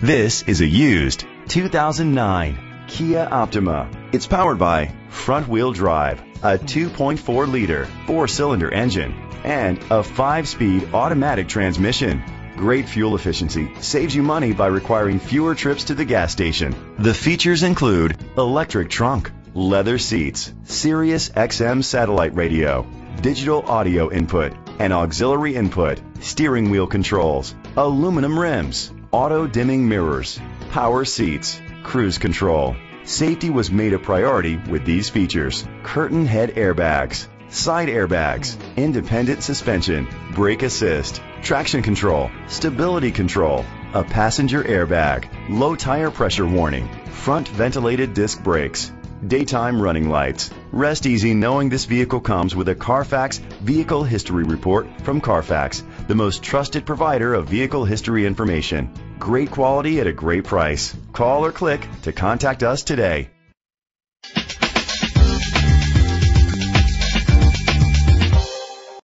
This is a used 2009 Kia Optima. It's powered by front-wheel drive, a 2.4-liter four-cylinder engine, and a 5-speed automatic transmission. Great fuel efficiency saves you money by requiring fewer trips to the gas station. The features include electric trunk, leather seats, Sirius XM satellite radio, digital audio input, and auxiliary input, steering wheel controls, aluminum rims, auto-dimming mirrors, power seats, cruise control. Safety was made a priority with these features: curtain head airbags, side airbags, independent suspension, brake assist, traction control, stability control, a passenger airbag, low tire pressure warning, front ventilated disc brakes, daytime running lights. Rest easy knowing this vehicle comes with a Carfax Vehicle History Report from Carfax, the most trusted provider of vehicle history information. Great quality at a great price. Call or click to contact us today.